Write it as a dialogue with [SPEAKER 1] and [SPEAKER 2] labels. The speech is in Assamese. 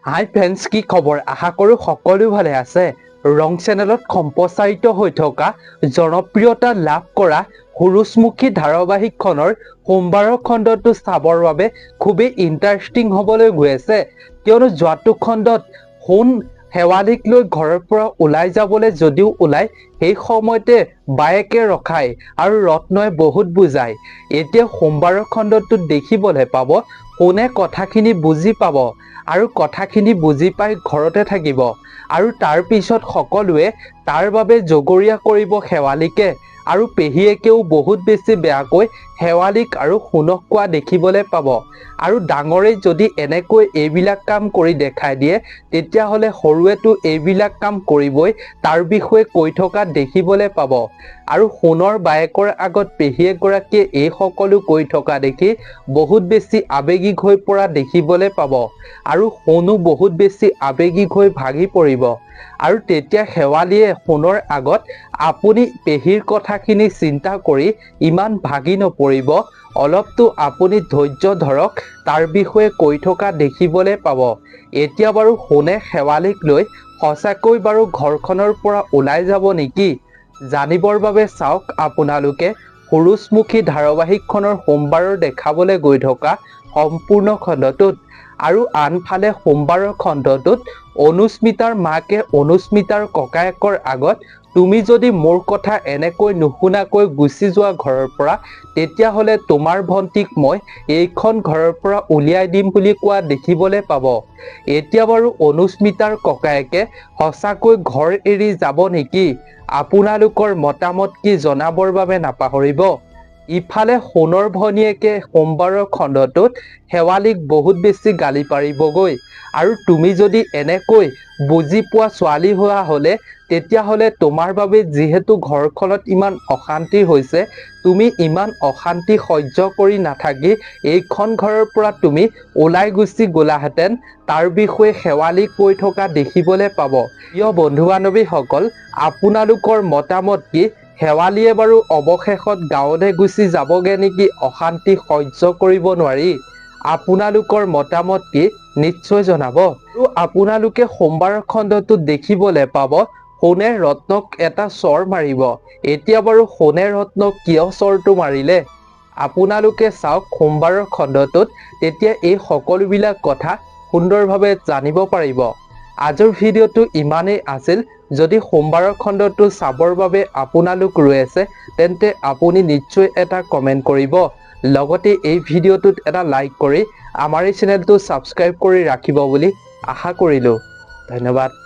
[SPEAKER 1] হাই ফ্ৰেন্স, কি খবৰ? আশা কৰোঁ সকলো ভালে আছে। ৰং চেনেলত সম্প্ৰচাৰিত হৈ থকা জনপ্ৰিয়তা লাভ কৰা সূৰুযমুখী ধাৰাবাহিকখনৰ সোমবাৰৰ খণ্ডটো চাবৰ বাবে খুবেই ইণ্টাৰেষ্টিং হ'বলৈ গৈ আছে, কিয়নো যোৱাটো খণ্ডত সোণ শেৱালিক লৈ ঘৰৰ পৰা ওলাই যাবলৈ যদিও ওলাই, সেই সময়তে বায়েকে ৰখায় আৰু ৰত্নই বহুত বুজায়। এতিয়া সোমবাৰৰ খণ্ডটো দেখিবলৈ পাব সোণে কথাখিনি বুজি পাব আৰু কথাখিনি বুজি পাই ঘৰতে থাকিব আৰু তাৰ পিছত সকলোৱে তাৰ বাবে জগৰীয়া কৰিব শেৱালিকে, আৰু পেহীয়েকেও বহুত বেছি বেয়াকৈ শেৱালিক আৰু সোণক কোৱা দেখিবলৈ পাব। আৰু ডাঙৰে যদি এনেকৈ এইবিলাক কাম কৰি দেখাই দিয়ে, তেতিয়াহ'লে সৰুৱেতো এইবিলাক কাম কৰিবই, তাৰ বিষয়ে কৈ থকা দেখিবলৈ পাব। আৰু সোণৰ বায়েকৰ আগত পেহীয়েকগৰাকীয়ে এই সকলো কৈ থকা দেখি বহুত বেছি আৱেগিক হৈ পৰা দেখিবলৈ পাব আৰু সোণো বহুত বেছি আৱেগিক হৈ ভাগি পৰিব। আৰু তেতিয়া শেৱালিয়ে সোণৰ আগত আপুনি পেহীৰ কথাখিনি চিন্তা কৰি ইমান ভাগি নপৰিব, অলপতো আপুনি ধৈৰ্য ধৰক, তাৰ বিষয়ে কৈ থকা দেখিবলৈ পাব। এতিয়া বাৰু সোণে শেৱালিক লৈ সঁচাকৈ বাৰু ঘৰখনৰ পৰা ওলাই যাব নেকি? জানিবৰ বাবে চাওক আপোনালোকে সূৰুযমুখী ধাৰাবাহিকখনৰ সোমবাৰৰ দেখাবলৈ গৈ থকা সম্পূৰ্ণ খণ্ডটোত। আৰু আনফালে সোমবাৰৰ খণ্ডটোত অনুস্মিতাৰ মাকে অনুস্মিতাৰ ককায়েকৰ আগত তুমি যদি মোৰ কথা এনেকৈ নুশুনাকৈ গুচি যোৱা ঘৰৰ পৰা, তেতিয়াহ'লে তোমাৰ ভণ্টিক মই এইখন ঘৰৰ পৰা উলিয়াই দিম বুলি কোৱা দেখিবলৈ পাব। এতিয়া বাৰু অনুস্মিতাৰ ককায়েকে সঁচাকৈ ঘৰ এৰি যাব নেকি? আপোনালোকৰ মতামত কি জনাবৰ বাবে নাপাহৰিব। ইফালে সোণৰ ভনীয়েকে সোমবাৰৰ খণ্ডটোত শেৱালিক বহুত বেছি গালি পাৰিবগৈ, আৰু তুমি যদি এনেকৈ বুজি পোৱা ছোৱালী হোৱা হ'লে, তেতিয়াহ'লে তোমাৰ বাবে যিহেতু ঘৰখনত ইমান অশান্তি হৈছে, তুমি ইমান অশান্তি সহ্য কৰি নাথাকি এইখন ঘৰৰ পৰা তুমি ওলাই গুচি গ'লাহেঁতেন, তাৰ বিষয়ে শেৱালি কৈ থকা দেখিবলৈ পাব। প্ৰিয় বন্ধু বান্ধৱীসকল, আপোনালোকৰ মতামত কি? শেৱালিয়ে বাৰু অৱশেষত গাঁৱলৈ গুচি যাবগৈ নেকি অশান্তি সহ্য কৰিব নোৱাৰি? আপোনালোকৰ মতামত কি নিশ্চয় জনাব। আৰু আপোনালোকে সোমবাৰৰ খণ্ডটোত দেখিবলৈ পাব সোণে ৰত্নক এটা চৰ মাৰিব। এতিয়া বাৰু সোণে ৰত্নক কিয় চৰটো মাৰিলে আপোনালোকে চাওক সোমবাৰৰ খণ্ডটোত, তেতিয়া এই সকলোবিলাক কথা সুন্দৰভাৱে জানিব পাৰিব। আজিৰ ভিডিঅ'টো ইমানেই আছিল। যদি সোমবাৰৰ খণ্ডটো চাবৰ বাবে আপোনালোক ৰৈ আছে, তেন্তে আপুনি নিশ্চয় এটা কমেণ্ট কৰিব, লগতে এই ভিডিঅ'টোত এটা লাইক কৰি আমাৰ এই চেনেলটো ছাবস্ক্ৰাইব কৰি ৰাখিব বুলি আশা কৰিলোঁ। ধন্যবাদ।